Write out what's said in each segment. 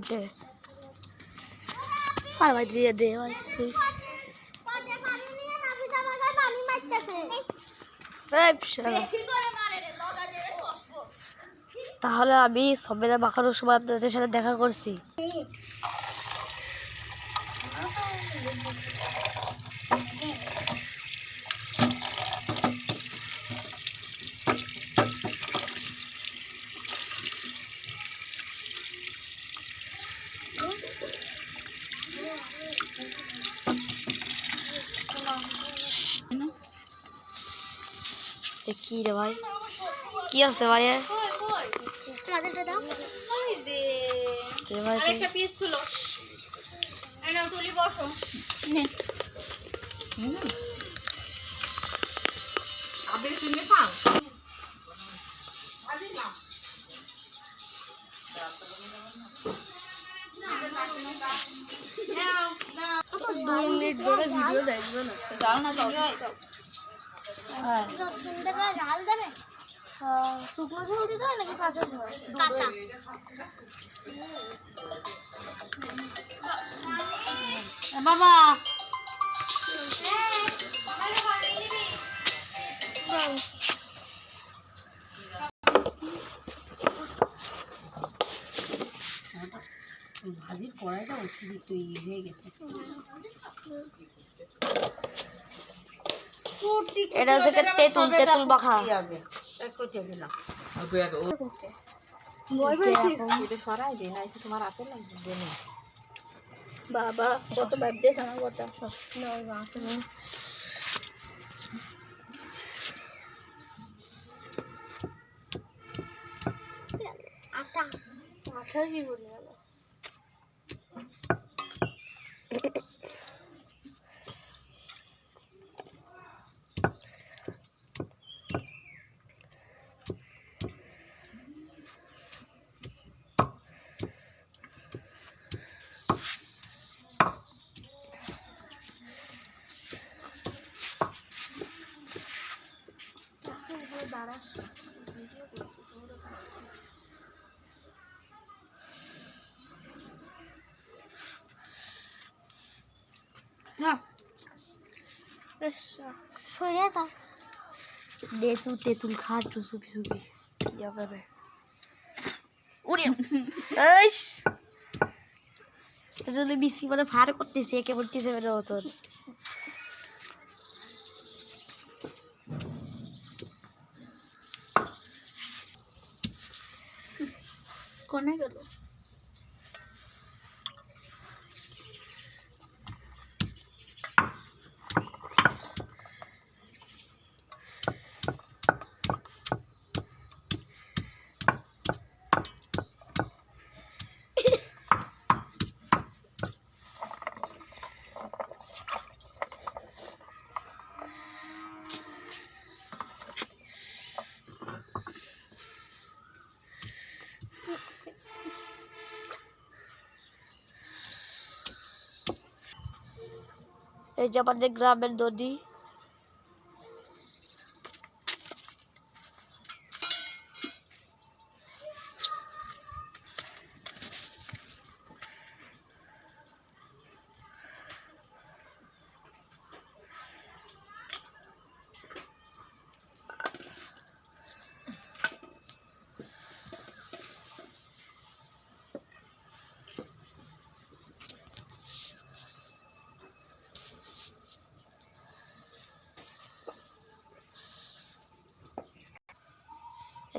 দে আর ভাই দিয়ে দে ভাই তাহলে আমি সবেদা মাখানোর সময় আপনাদের সাথে দেখা করছি। কি রে ভাই কি আছে ভাই শুকনো ঝোল দিতে হয় নাকি কাঁচা ঝোল? কাঁচা। বাবা ভাজির কড়াইটা অতিরিক্ত হয়ে গেছে। এটা হচ্ছে তেঁতুল তেঁতুল মাখা। বাবা কত ভাব দিয়েছে আমার কথা আটা আটা কি বলে গেল তেঁতুল খা একটু সুপি সুপি কি হবে বেশি মানে ফার করতেছে একে বলতেছে মতন কোনে গেল এই যে আমাদের গ্রামের নদী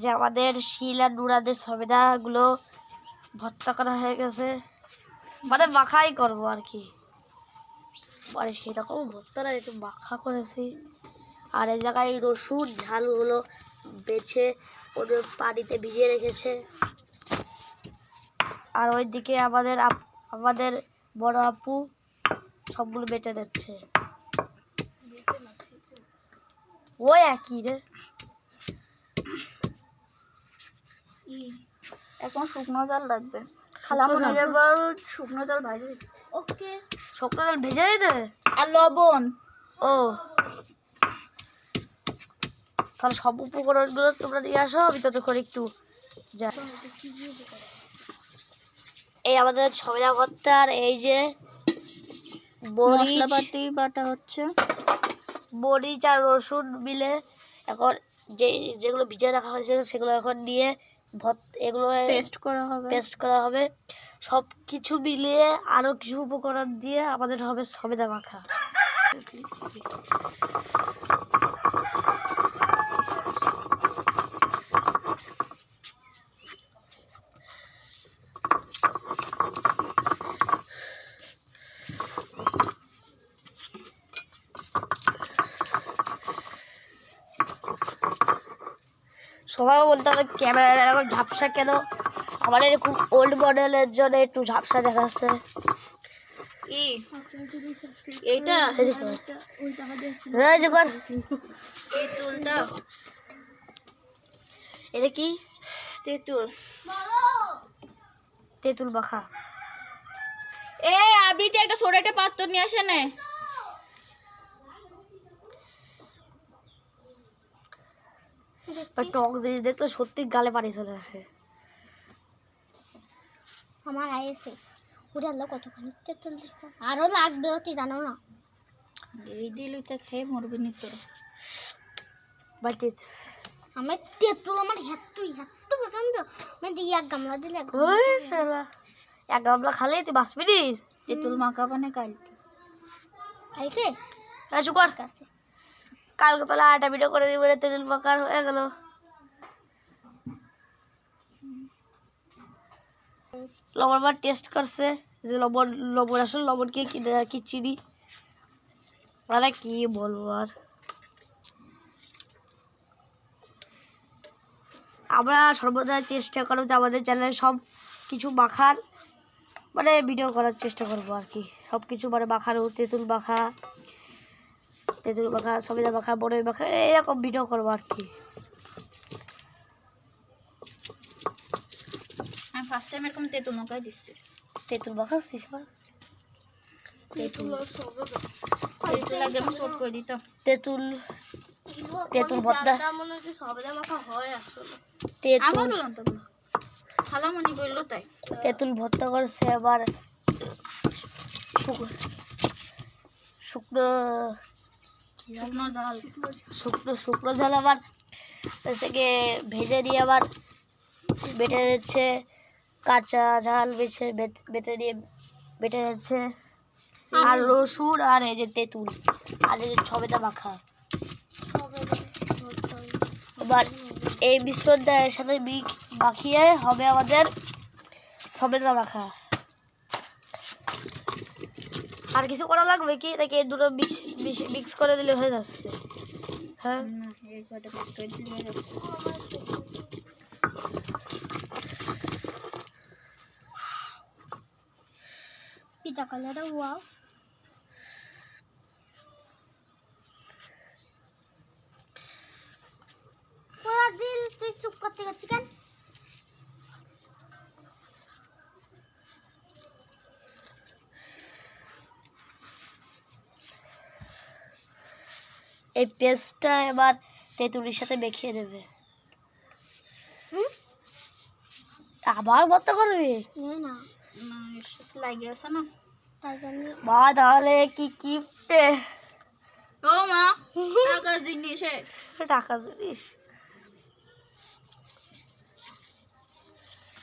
যে আমাদের শিল আর নুরাদের সবেদাগুলো ভর্তা করা হয়ে গেছে মানে মাখাই করবো আর কি মানে সেরকম ভর্তা না একটু মাখা করেছি আর এই জায়গায় রসুন ঝালগুলো বেছে ওদের পানিতে ভিজিয়ে রেখেছে আর ওইদিকে আমাদের বড় আপু সবগুলো বেটে দিচ্ছে ওই একই রে এখন শুকনো জাল লাগবে শুকনো জাল ভাজে ওকে শুকনো জাল ভেজে দিতে আর লবণ ও তাহলে সব উপকরণগুলো তোমরা নিয়ে আসো আমি ততক্ষণ একটু যা এই আমাদের সবেদা ভর্তার এই যে মশলাপাতি বাটা হচ্ছে, মরিচ আর রসুন মিলে এখন যেগুলো ভিজিয়ে রাখা হয়েছে সেগুলো এখন নিয়ে এগুলো পেস্ট করা হবে। সব কিছু মিলিয়ে আরও কিছু উপকরণ দিয়ে আমাদের হবে সবেদা মাখা। সবাই বলতে হবে ক্যামেরা এখন ঝাপসা কেন, আমার এরকম ওল্ড মডেলের জন্য একটু ঝাপসা দেখাচ্ছে। এইটা এটা কি? তেঁতুল মাখা। আবৃত্তি একটা ছোট একটা পাত্র নিয়ে আসে না। টক জিনিস দেখলে সত্যি গালে পানি চলে আসে। আমার আইএসে ওটা আল্লাহ কতখানি তেঁতুল দিচ্ছে, আরও লাগবে তুই জানো না। এই দিলি তো খেয়ে মরবি নি তোর। বাড়িতে আমার তেঁতুল আমার এত পছন্দ, আমি দিই এক গামলা দিলে ওই শালা এক গামলা খালে তুই বাঁচবি নি। তেঁতুল মাখা বানে কালকে কাছে কালকে তাহলে আটা ভিডিও করে দিব, তেঁতুল মাখার হয়ে গেল। লবণ বার টেস্ট করছে যে লবণ আসলে লবণ কি চিনি, মানে কি বলবো আর। আমরা সর্বদা চেষ্টা করবো যে আমাদের চ্যানেলে সব কিছু মাখার মানে ভিডিও করার চেষ্টা করবো আর কি। সব কিছু মানে মাখার, তেঁতুল মাখা সবেদা মাখা, বড়ই মাখা, এরকম ভিডিও করবো আর কি। আমি ফার্স্ট টাইম এরকম তেঁতুল মাখাই দিচ্ছি। তেঁতুল মাখাচ্ছি সবাই, তেঁতুল আগে আমি শর্ট করে দিতাম। তেঁতুল ভর্তা, খালামণি বললো তাই। তেঁতুল ভর্তা করছে আবার শুকনো ঝাল আবার থেকে ভেজে দিয়ে আবার বেটে দিচ্ছে, কাঁচা ঝাল বেটে দিচ্ছে, আর রসুন আর এই যে তেঁতুল আর এই যে সবেদা মাখা। এবার এই মিশ্রণটা এর সাথে মাখিয়ে হবে আমাদের সবেদা মাখা। আর কিছু করা লাগবে কি নাকি এই দুটো মিক্স করে দিলে হয়ে যাচ্ছে? হ্যাঁ পিঠা কালারটা ওয়াও। তুই চুপ করতে করছি কেন? এই পেস্টটা এবার তেঁতুলের সাথে মেখিয়ে দেবে। আবার ভর্তা করবে না লাগে আছে না, তাই জন্য মা তাহলে কি কিপটে ও মা টাকা জিনিস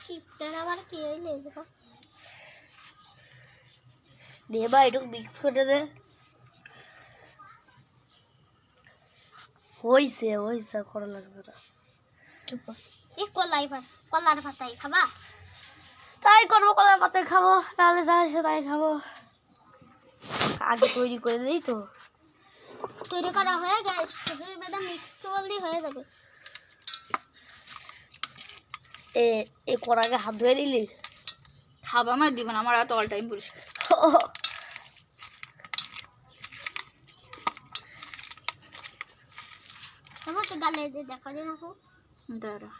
কিপটার আবার কি হইলে দেখো দে বা একটু মিক্স করে দে। হইছে করা লাগবে না। কলার পাতাই খাবা? তাই করবো, কলার পাতায় খাবো, নাহলে যা আছে তাই খাবো। আগে তৈরি করে দিই তো। তৈরি করা হয়ে গেছে, মিক্স করলেই হয়ে যাবে। এ কড়াকে হাত ধুয়ে দিলি? খাবা আমার দিবেন, আমার এত অল টাইম পরিষ্কার। গালে যে দেখা যায় না দাঁড়া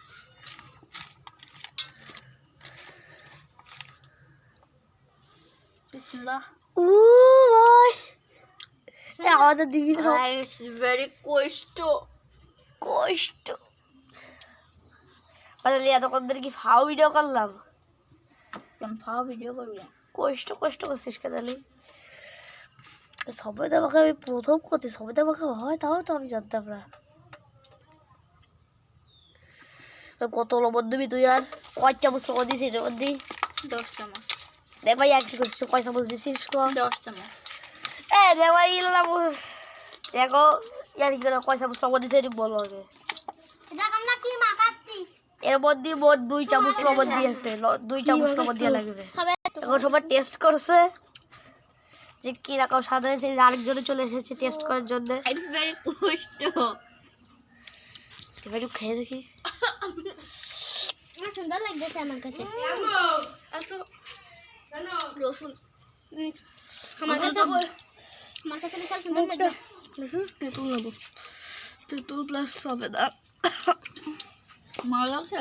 বিসমিল্লাহ। আমাদের দিবি না, ইটস ভেরি কষ্ট মানে এতক্ষণ ধরে কি ফাও ভিডিও করলাম। কেন ফাও ভিডিও করবি না? কষ্ট করছিস কেন জানি? সবেদা মাখা আমি প্রথম করছি, সবেদা মাখা হয় তাও তো আমি জানতাম না। কত লবণ দিবি তুই? আর কয় চামচ লবণ দিছিস এর মধ্যে? 10 চামচ। দেখ ভাই আর কি করছিস, কয় চামচ দিছিস? 10 চামচ। দেখ ভাই দেখো ইয়ার কি কয় চামচ লবণ দিছে এটা বলো আগে। দেখ আমরা কি মাখাচ্ছি। এর মধ্যে মোট 2 চামচ লবণ দিয়েছে, 2 চামচ লবণ দিয়ে লাগবে। সবাই এখন সবাই টেস্ট করছে যে কি রকম স্বাদ হয়েছে। আরেকজনে চলে এসেছে টেস্ট করার জন্য। ইটস ভেরি কষ্ট। এবার একটু খেয়ে দেখি। আমার সুন্দর লাগতেছে আমার কাছে। রসুন আমার কাছে বিশাল সুন্দর লাগবে। তেঁতুল নেবো, তেঁতুল প্লাস সবেদা। ভালো লাগছে।